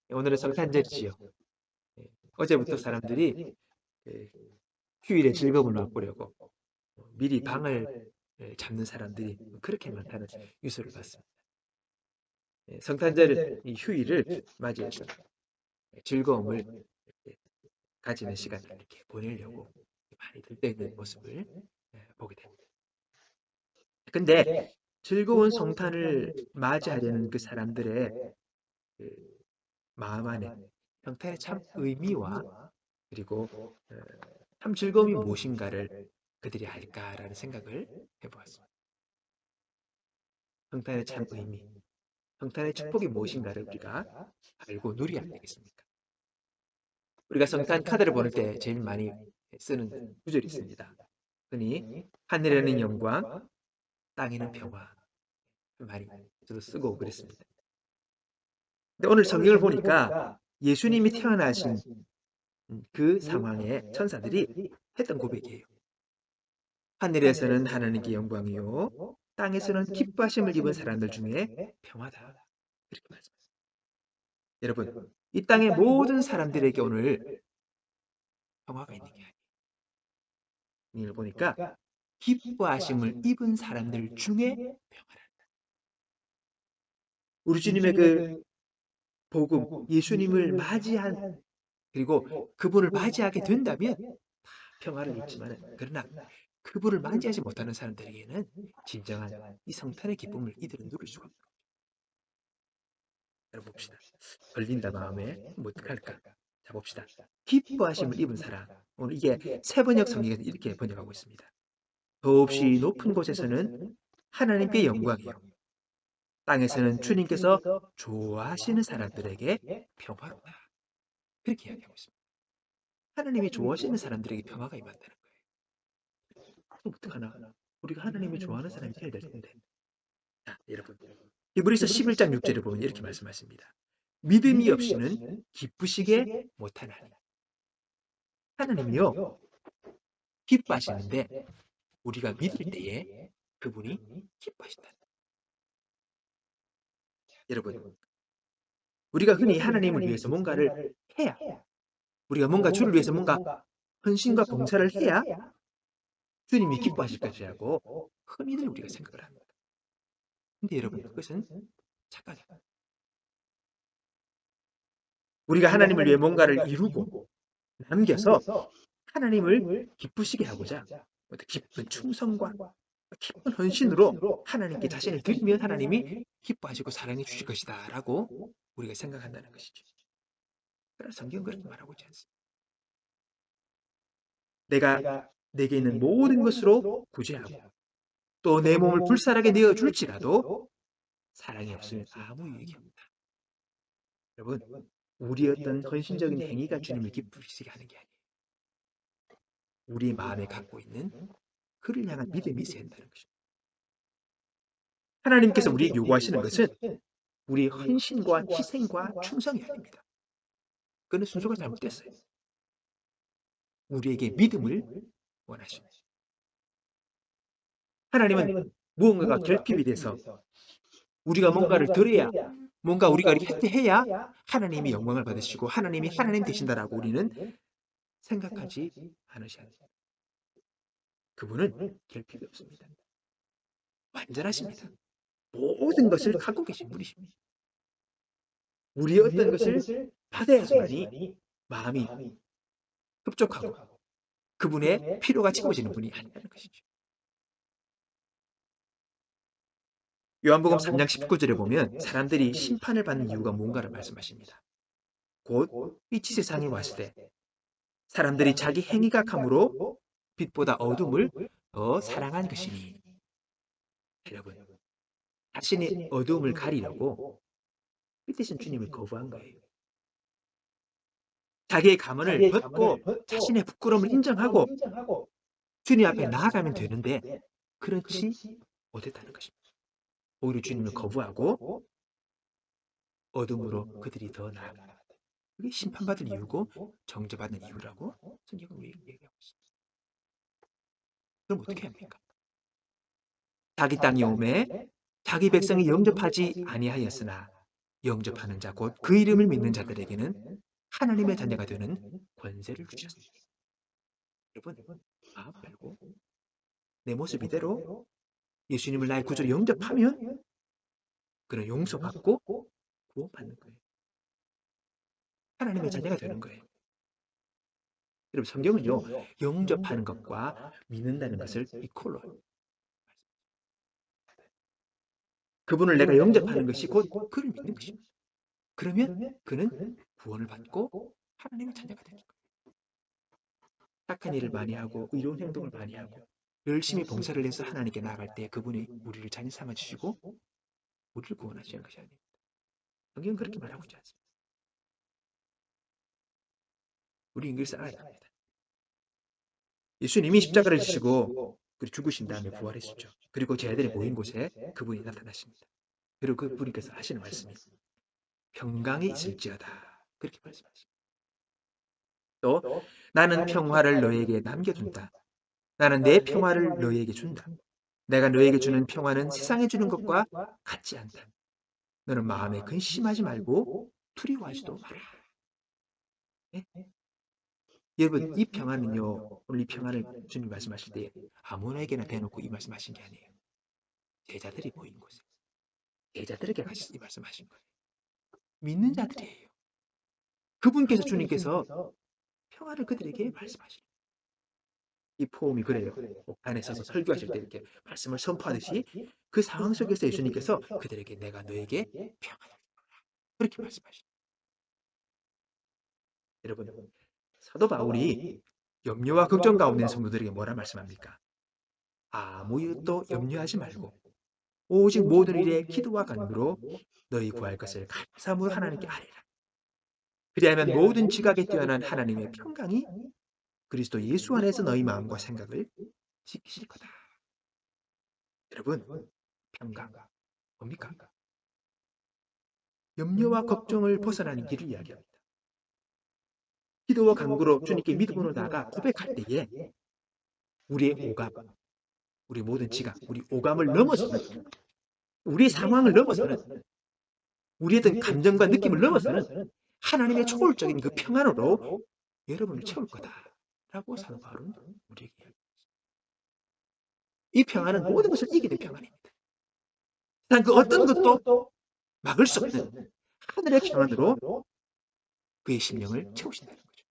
오늘은 성탄절이지요. 예, 어제부터 사람들이 그 휴일에 즐거움을 맛보려고 미리 방을 잡는 사람들이 그렇게 많다는 뉴스를 봤습니다. 성탄절 이 휴일을 맞이해서 즐거움을 가지는 시간을 이렇게 보내려고 많이 들떠있는 모습을 보게 됩니다. 근데 즐거운 성탄을 맞이하려는 그 사람들의 그 마음 안에 성탄의 참 의미와 그리고 참 즐거움이 무엇인가를 그들이 알까라는 생각을 해보았습니다. 성탄의 참 의미, 성탄의 축복이 무엇인가를 우리가 알고 누려야 되겠습니까? 우리가 성탄 카드를 보낼 때 제일 많이 쓰는 구절이 있습니다. 흔히 하늘에는 영광, 땅에는 평화 많이 저도 쓰고 그랬습니다. 근데 오늘 성경을 보니까 예수님이 태어나신 그 상황에 천사들이 했던 고백이에요. 하늘에서는 하나님께 영광이요, 땅에서는 기뻐하심을 입은 사람들 중에 평화다. 이렇게 말씀하셨습니다. 여러분, 이 땅의 모든 사람들에게 오늘 평화가 있는 게 아니에요. 오늘 보니까 기뻐하심을 입은 사람들 중에 평화라. 우리 주님의 그 복음, 예수님을 맞이한 그리고 그분을 맞이하게 된다면 평화를 입지만 그러나 그분을 맞이하지 못하는 사람들에게는 진정한 이 성탄의 기쁨을 이들은 누릴 수가 없다. 여러분 봅시다. 걸린다 마음에 뭐 어떡할까? 자 봅시다. 기뻐하심을 입은 사람. 오늘 이게 세번역 성경에서 이렇게 번역하고 있습니다. 더없이 높은 곳에서는 하나님께 영광이요, 땅에서는 주님께서 좋아하시는 사람들에게 평화로다. 그렇게 이야기하고 있습니다. 하나님이 좋아하시는 사람들에게 평화가 임한다는 거예요. 그럼 어떡하나? 우리가 하나님이 좋아하는 사람이 되어야 될 텐데. 자, 여러분. 히브리서 11장 6절을 보면 이렇게 말씀하십니다. 믿음이 없이는 기쁘시게 못하나니. 하나님이요, 기뻐하시는데 우리가 믿을 때에 그분이 기뻐하신다. 여러분, 우리가 흔히 하나님을 위해서 뭔가를 해야, 우리가 뭔가 주를 위해서 뭔가 헌신과 봉사를 해야 주님이 기뻐하실 것이라고 흔히들 우리가 생각을 합니다. 근데 여러분, 그것은 착각이에요. 우리가 하나님을 위해 뭔가를 이루고 남겨서 하나님을 기쁘시게 하고자 깊은 충성과 깊은 헌신으로 하나님께 자신을 드리면 하나님이 기뻐하시고 사랑해 주실 것이다 라고 우리가 생각한다는 것이죠. 그러나 성경은 그렇게 말하고 있지 않습니다. 내가 내게 있는 모든 것으로 구제하고 또 내 몸을 불살하게 내어줄지라도 사랑이 없으면 아무 유익이 없다. 여러분, 우리의 어떤 헌신적인 행위가 주님을 기쁘시게 하는 게 아니에요. 우리 마음에 갖고 있는 그를 향한 믿음이 있어야 한다는 것입니다. 하나님께서 우리에게 요구하시는 것은 우리의 헌신과 희생과 충성이 아닙니다. 그는 순서가 잘못됐어요. 우리에게 믿음을 원하십니다. 하나님은 무언가가 결핍이 돼서 우리가 뭔가를 드려야, 뭔가 우리가 이렇게 해야 하나님이 영광을 받으시고 하나님이 하나님 되신다라고 우리는 생각하지 않으셔야 합니다. 그분은 결핍이 없습니다. 완전하십니다. 모든 것을 갖고 계신 분이십니다. 우리의 어떤 것을 받아야지만이 마음이 흡족하고 그분의 필요가 채워지는 분이 아니라는 것이죠. 요한복음 3장 19절에 보면 사람들이 심판을 받는 이유가 뭔가를 말씀하십니다. 곧 빛이 세상에 왔을 때 사람들이 자기 행위가 감으로 빛보다 어둠을 더 사랑한 것이니. 여러분, 자신의 어둠을 가리려고 빛 대신 주님을 거부한 거예요. 자기의 가면을 벗고 자신의 부끄러움을 인정하고 주님 앞에 나아가면 되는데 그렇지 못했다는 것입니다. 오히려 주님을 거부하고 어둠으로 그들이 더 나아간다. 그게 심판받을 이유고 정죄받는 이유라고 성경은 얘기하고 있습니다. 그럼 어떻게 합니까? 자기 땅이 오매 자기 백성이 영접하지 아니하였으나 영접하는 자, 곧 그 이름을 믿는 자들에게는 하나님의 자녀가 되는 권세를 주셨습니다. 여러분, 마음 열고 내 모습 이대로 예수님을 나의 구주로 영접하면 그런 용서받고 구원받는 거예요. 하나님의 자녀가 되는 거예요. 여러분, 성경은요, 영접하는 것과 믿는다는 것을 이퀄로 그분을 내가 영접하는 것이 곧 그를 믿는 것입니다. 그러면 그는 구원을 받고 하나님의 자녀가 되는 거예요. 착한 일을 많이 하고 의로운 행동을 많이 하고 열심히 봉사를 해서 하나님께 나아갈 때 그분이 우리를 자녀 삼아주시고 우리를 구원하시는 것이 아닙니다. 성경은 그렇게 말하고 있지 않습니다. 우리 인글 살아야 합니다. 예수님이 십자가를 지시고 그리고 죽으신 다음에 부활했었죠. 그리고 제자들이 모인 곳에 그분이 나타나십니다. 그리고 그분께서 하시는 말씀이 평강이 있을지어다. 그렇게 말씀하십니다. 또 나는 평화를 너에게 남겨둔다. 나는 내 평화를 너에게 준다. 내가 너에게 주는 평화는 세상에 주는 것과 같지 않다. 너는 마음에 근심하지 말고 두려워하지도 마라. 네? 여러분, 이 평화는요, 오늘 이 평화를 주님 말씀하실 때 아무나에게나 대놓고 이 말씀하신 게 아니에요. 제자들이 모인 곳에 제자들에게 이 말씀하신 거예요. 믿는 자들이에요. 그분께서 주님께서 평화를 그들에게 말씀하시는 이 포음이 그래요. 안에 서서 설교하실 때 이렇게 말씀을 선포하듯이 그 상황 속에서 예수님께서 그들에게 내가 너에게 평화를 주노라. 그렇게 말씀하시는 여러분, 사도 바울이 염려와 걱정 가운데 있는 성도들에게 뭐라 말씀합니까? 아무 이유도 염려하지 말고 오직 모든 일에 기도와 간구로 너희 구할 것을 감사함으로 하나님께 아뢰라. 그리하면 모든 지각에 뛰어난 하나님의 평강이 그리스도 예수 안에서 너희 마음과 생각을 지키실 거다. 여러분, 평강 뭡니까? 염려와 걱정을 벗어나는 길을 이야기합니다. 기도와 간구로 주님께 믿음으로 나아가 고백할 때에 우리의 오감, 우리 모든 지각, 우리 오감을 넘어서는 우리의 상황을 넘어서는 우리의 어떤 감정과 느낌을 넘어서는 하나님의 초월적인 그 평안으로 여러분을 채울 거다라고 사도 바울은 우리에게 이야기합니다. 이 평안은 모든 것을 이기는 평안입니다. 난 그 어떤 것도 막을 수 없는 하늘의 평안으로 그의 심령을 채우신다는 거죠.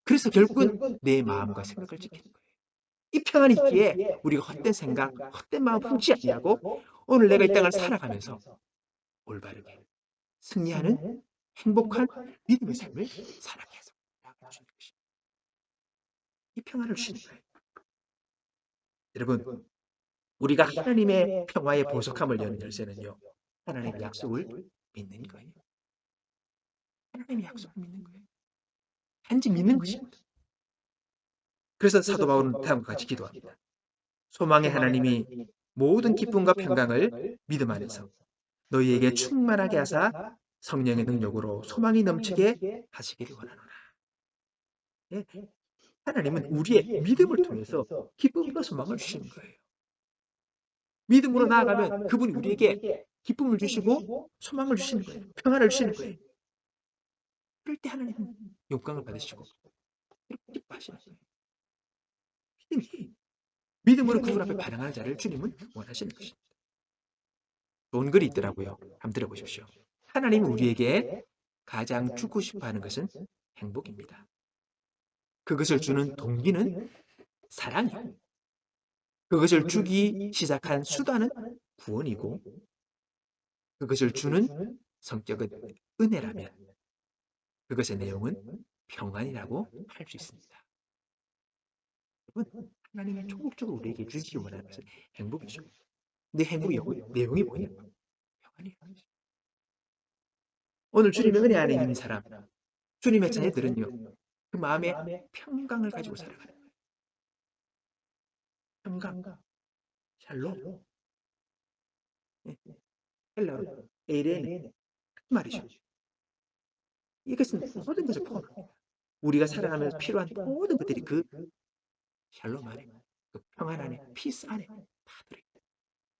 그래서 결국은 내 마음과 생각을 지키는 거예요. 이 평안이 있기에 우리가 헛된 생각, 헛된 마음 품지 아니하고 오늘 내가 이 땅을 살아가면서 올바르게 승리하는 행복한 믿음의 삶을 살아가게 해서 주는 것입니다. 이 평안을 주시는 거예요. 여러분, 우리가 하나님의 평화의 보석함을 여는 열쇠는요, 하나님의 약속을 믿는 거예요. 하나님의 약속을 믿는 거예요. 단지 믿는 것입니다. 그래서 사도 바울은 다음과 같이 기도합니다. 소망의 하나님이 모든 기쁨과 평강을 믿음 안에서 너희에게 충만하게 하사 성령의 능력으로 소망이 넘치게 하시기를 원하노라. 예, 하나님은 우리의 믿음을 통해서 기쁨과 소망을 주시는 거예요. 믿음으로 나아가면 그분이 우리에게 기쁨을 주시고 소망을 주시는 거예요. 평안을 주시는 거예요. 그럴 때 하나님은 영광을 받으시고 기뻐하시는 거예요. 믿음으로 그분 앞에 반응하는 자를 주님은 원하시는 것입니다. 좋은 글이 있더라고요. 한번 들어보십시오. 하나님은 우리에게 가장 주고 싶어하는 것은 행복입니다. 그것을 주는 동기는 사랑이고 그것을 주기 시작한 수단은 구원이고 그것을 주는 성격은 은혜라면 그것의 내용은 평안이라고 할 수 있습니다. 여러분, 하나님이 총국적으로 우리에게 주시기 원하는 것은 행복이죠. 근데 행복의 내용이 뭐냐? 평안이에요. 오늘 주님의 은혜 안에 있는 사람, 주님의 자녀들은요, 그 마음에 평강을 가지고 살아가는 거예요. 평강, 샬롬, 헬라로 에이레네 그 말이죠. 이것은 모든 것을 포함합니다. 우리가 살아가면서 필요한 모든 것들이 그 샬롬 안에, 그 평안 안에, 피스 안에 다 들어있다.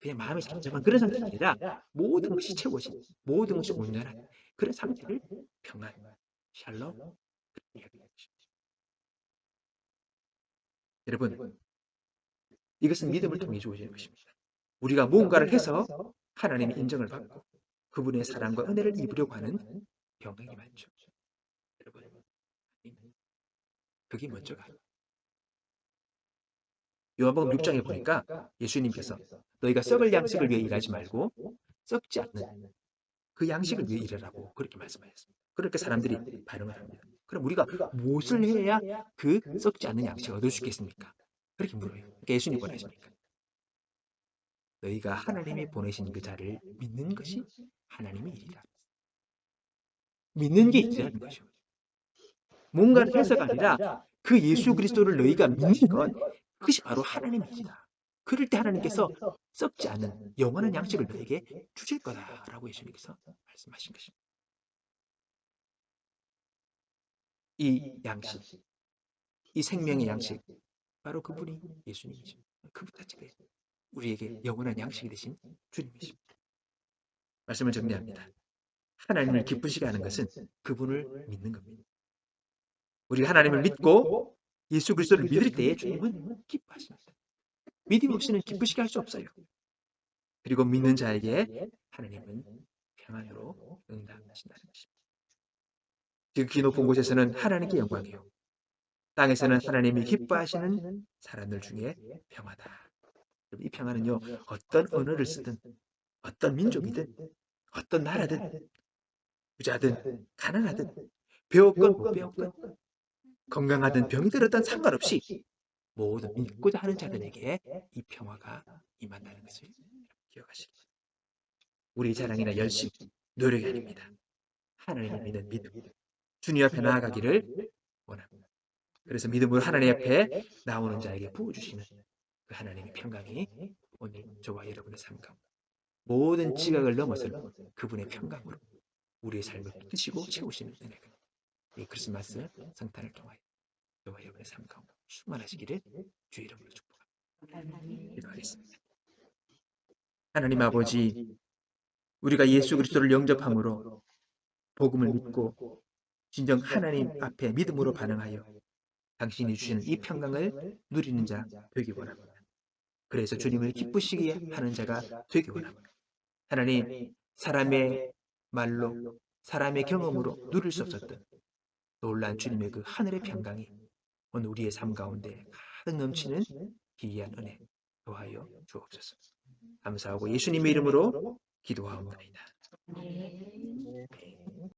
그냥 마음이 잠잠한 그런 상태가 아니라 모든 것이 채워진, 모든 것이 온전한 그런 상태를 평안, 샬롬, 그렇게 이야기하는 것입니다. 여러분, 이것은 믿음을 통해 주어지는 것입니다. 우리가 무언가를 해서 하나님의 인정을 받고 그분의 사랑과 은혜를 입으려고 하는 경향이 많죠. 여러분, 그게 먼저가 요한복음 6장에 보니까 예수님께서 너희가 썩을 양식을 위해 일하지 말고 썩지 않는 그 양식을 위해 일하라고 그렇게 말씀하셨습니다. 그렇게 사람들이 반응을 합니다. 그럼 우리가 무엇을 해야 그 썩지 않는 양식을 얻을 수 있겠습니까? 그렇게 물어요. 그러니까 예수님 권하십니까? 너희가 하나님이 보내신 그 자를 믿는 것이 하나님의 일이다. 믿는 게 일이라는 거죠. 뭔가를 해서가 아니라 그 예수 그리스도를 너희가 믿는 것, 그것이 바로 하나님의 일이다. 그럴 때 하나님께서 썩지 않은 영원한 양식을 너에게 주실 거다라고 예수님께서 말씀하신 것입니다. 이 양식, 이 생명의 양식, 바로 그분이 예수님이십니다. 그분 자체가 우리에게 영원한 양식이 되신 주님이십니다. 말씀을 정리합니다. 하나님을 기쁘시게 하는 것은 그분을 믿는 겁니다. 우리가 하나님을 믿고 예수 그리스도를 믿을 때에 주님은 기뻐하십니다. 믿음 없이는 기쁘시게 할 수 없어요. 그리고 믿는 자에게 하나님은 평안으로 응답하신다는 것입니다. 지극히 높은 곳에서는 하나님께 영광이요, 땅에서는 하나님이 기뻐하시는 사람들 중에 평화다. 이 평화는요, 어떤 언어를 쓰든 어떤 민족이든 어떤 나라든 부자든 가난하든 배웠건 못 배웠건 건강하든 병이 들었든 상관없이 모든 믿고자 하는 자들에게 이 평화가 임한다는 것을 기억하시기 바랍니다. 우리 자랑이나 열심, 노력이 아닙니다. 하나님을 믿는 믿음, 주님 앞에 나아가기를 원합니다. 그래서 믿음으로 하나님 앞에 나오는 자에게 부어주시는 그 하나님의 평강이 오늘 저와 여러분의 삶 가운데 모든 지각을 넘어서는 그분의 평강으로 우리의 삶을 뜨시고 채우시는 은혜가 이 크리스마스 성탄을 통하여 저와 여러분의 삶 가운데 충만하시기를 주의 이름으로 축복합니다. 기도하겠습니다. 하나님 아버지, 우리가 예수 그리스도를 영접함으로 복음을 믿고 진정 하나님 앞에 믿음으로 반응하여 당신이 주시는 이 평강을 누리는 자 되기 원합니다. 그래서 주님을 기쁘시게 하는 자가 되기 원합니다. 하나님, 사람의 말로, 사람의 경험으로 누릴 수 없었던 놀란 주님의 그 하늘의 평강이 오늘 우리의 삶 가운데 가득 넘치는 기이한 은혜 더하여 주옵소서. 감사하고 예수님의 이름으로 기도하옵나이다.